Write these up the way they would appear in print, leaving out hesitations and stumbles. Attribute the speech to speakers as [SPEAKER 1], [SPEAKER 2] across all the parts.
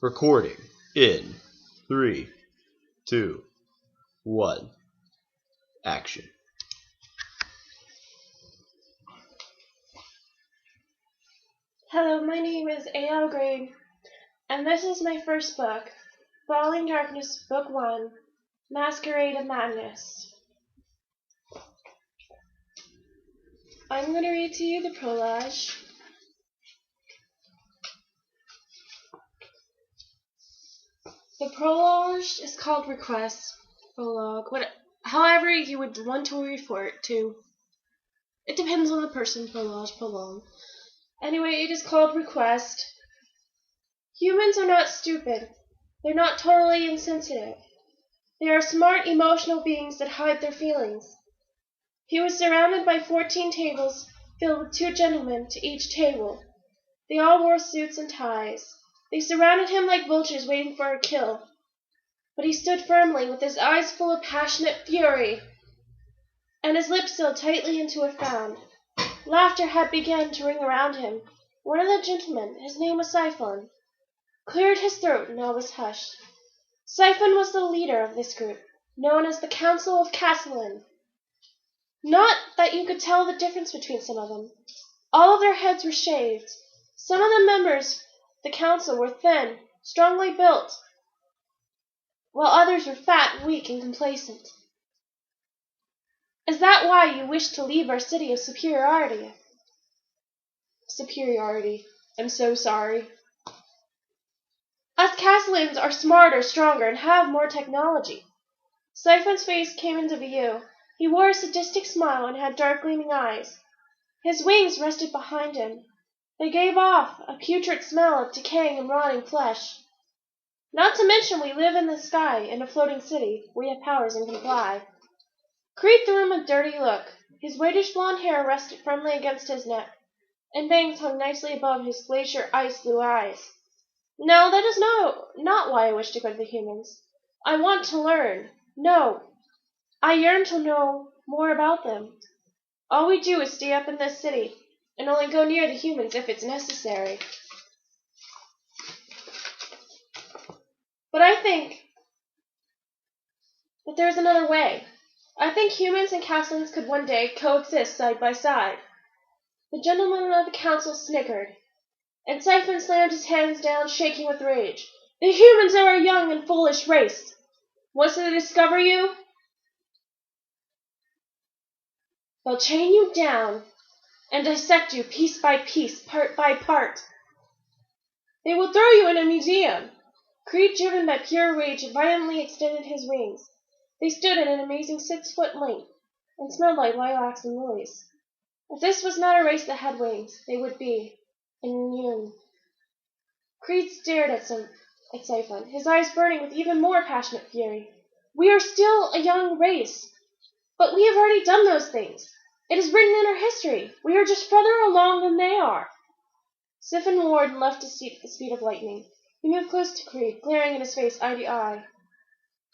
[SPEAKER 1] Recording in 3, 2, 1. Action.
[SPEAKER 2] Hello, my name is A.L. Green, and this is my first book, Falling Darkness, Book 1, Masquerade of Madness. I'm going to read to you the prologue. The prologue is called Request, prologue, however you would want to refer to. It depends on the person, prologue. Anyway, it is called Request. Humans are not stupid. They're not totally insensitive. They are smart, emotional beings that hide their feelings. He was surrounded by 14 tables filled with 2 gentlemen to each table. They all wore suits and ties. They surrounded him like vultures waiting for a kill. But he stood firmly with his eyes full of passionate fury and his lips sealed tightly into a frown. Laughter had begun to ring around him. One of the gentlemen, his name was Siphon, cleared his throat and all was hushed. Siphon was the leader of this group, known as the Council of Castellan. Not that you could tell the difference between some of them. All of their heads were shaved. Some of the members of the council were thin, strongly built, while others were fat, weak, and complacent. Is that why you wish to leave our city of superiority? I'm so sorry. Us Castellans are smarter, stronger, and have more technology. Siphon's face came into view. He wore a sadistic smile and had dark gleaming eyes. His wings rested behind him. They gave off a putrid smell of decaying and rotting flesh. Not to mention we live in the sky in a floating city. We have powers and comply. Creed threw him a dirty look. His whitish blonde hair rested firmly against his neck, and bangs hung nicely above his glacier ice blue eyes. No, that is not why I wish to go to the humans. I want to learn. No, I yearn to know more about them. All we do is stay up in this city, and only go near the humans if it's necessary. But I think that there is another way. I think humans and Castellans could one day coexist side by side. The gentleman of the council snickered, and Siphon slammed his hands down, shaking with rage. The humans are a young and foolish race. Once they discover you, they'll chain you down and dissect you piece by piece, part by part. They will throw you in a museum. Creed, driven by pure rage, violently extended his wings. They stood at an amazing 6-foot length and smelled like lilacs and lilies. If this was not a race that had wings, they would be immune. Creed stared at Siphon, his eyes burning with even more passionate fury. We are still a young race, but we have already done those things. It is written in our history. We are just further along than they are. Siphon roared and left his seat at the speed of lightning. He moved close to Creed, glaring in his face eye to eye.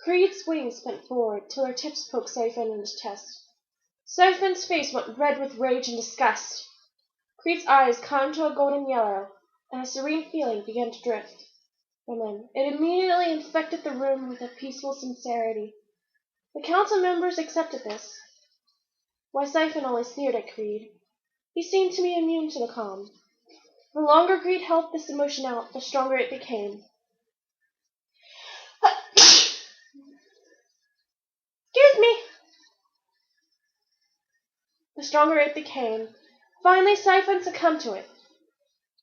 [SPEAKER 2] Creed's wings bent forward till their tips poked Siphon in his chest. Siphon's face went red with rage and disgust. Creed's eyes calmed to a golden yellow, and a serene feeling began to drift from him. It immediately infected the room with a peaceful sincerity. The council members accepted this. Why, Siphon only sneered at Creed. He seemed to be immune to the calm. The longer Creed held this emotion out, the stronger it became. Excuse me. The stronger it became. Finally, Siphon succumbed to it.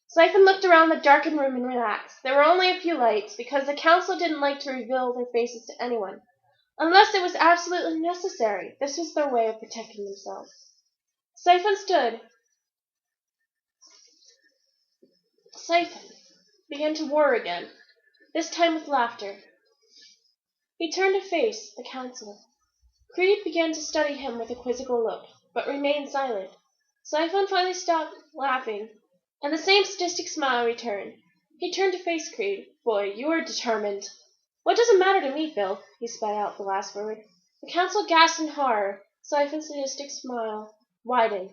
[SPEAKER 2] Siphon looked around the darkened room and relaxed. There were only a few lights, because the council didn't like to reveal their faces to anyone, unless it was absolutely necessary. This was their way of protecting themselves. Siphon began to roar again, this time with laughter. He turned to face the council. Creed began to study him with a quizzical look, but remained silent. Siphon finally stopped laughing, and the same sadistic smile returned. He turned to face Creed. Boy, you are determined. What does it matter to me, Phil? He spat out the last word. The council gasped in horror. Siphon's sadistic smile widened,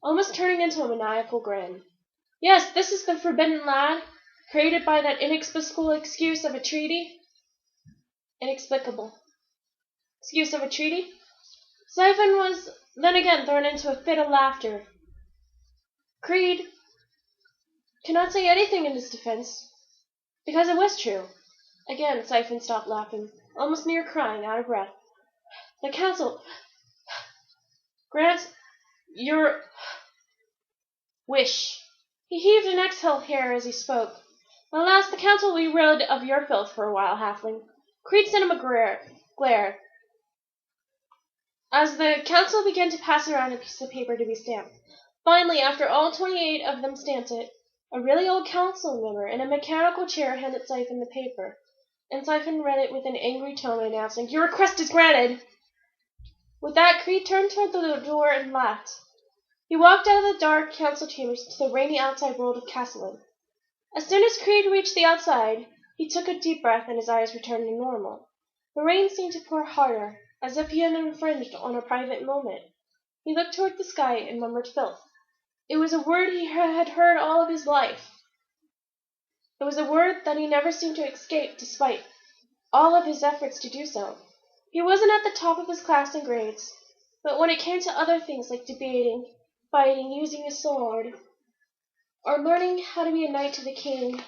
[SPEAKER 2] almost turning into a maniacal grin. Yes, this is the forbidden lad. created by that inexplicable excuse of a treaty? Inexplicable excuse of a treaty? Siphon was then again thrown into a fit of laughter. Creed cannot say anything in his defense, because it was true. Again Siphon stopped laughing, almost near crying, out of breath. The council grants your wish. He heaved an exhale here as he spoke. Alas, the council will be rid of your filth for a while, halfling. Creed sent him a glare. As the council began to pass around a piece of paper to be stamped. Finally, after all 28 of them stamped it, a really old council member in a mechanical chair handed Siphon the paper, and Siphon read it with an angry tone, announcing, "Your request is granted!" With that, Creed turned toward the door and laughed. He walked out of the dark council chambers to the rainy outside world of Castleton. As soon as Creed reached the outside, he took a deep breath and his eyes returned to normal. The rain seemed to pour harder, as if he had infringed on a private moment. He looked toward the sky and murmured filth. It was a word he had heard all of his life. It was a word that he never seemed to escape despite all of his efforts to do so. He wasn't at the top of his class in grades, but when it came to other things like debating, fighting, using a sword, or learning how to be a knight to the king,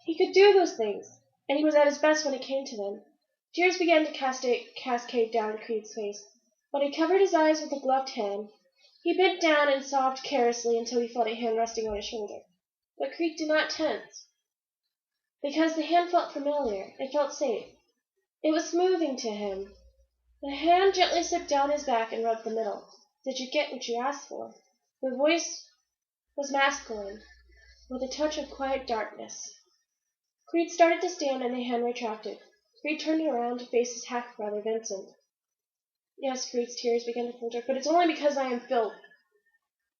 [SPEAKER 2] he could do those things, and he was at his best when it came to them. Tears began to cascade down Creed's face, but he covered his eyes with a gloved hand. He bent down and sobbed carelessly until he felt a hand resting on his shoulder. But Creed did not tense, because the hand felt familiar. It felt safe. It was smoothing to him. The hand gently slipped down his back and rubbed the middle. "Did you get what you asked for?" The voice was masculine, with a touch of quiet darkness. Creed started to stand and the hand retracted. Creed turned around to face his half-brother, Vincent. "Yes," Creed's tears began to filter, "but it's only because I am filth."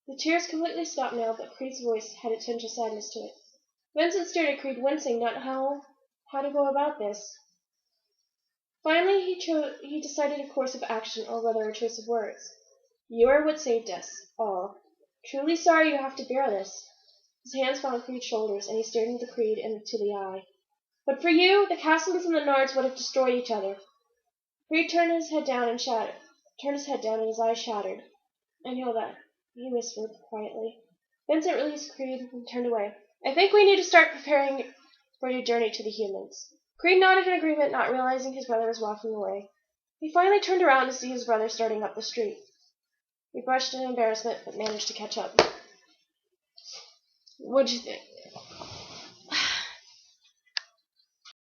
[SPEAKER 2] The tears completely stopped now, but Creed's voice had a tinge of sadness to it. Vincent stared at Creed, wincing, not how to go about this. Finally, he decided a course of action, or rather a choice of words. "You are what saved us, all. Truly sorry you have to bear this." His hands found Creed's shoulders, and he stared into Creed into the eye. "But for you, the Castlins and the Nards would have destroyed each other." Creed turned his head down and his eyes shattered. "I know that," he whispered quietly. Vincent released Creed and turned away. "I think we need to start preparing for your journey to the humans." Creed nodded in agreement, not realizing his brother was walking away. He finally turned around to see his brother starting up the street. He blushed in embarrassment, but managed to catch up. "What'd you think?"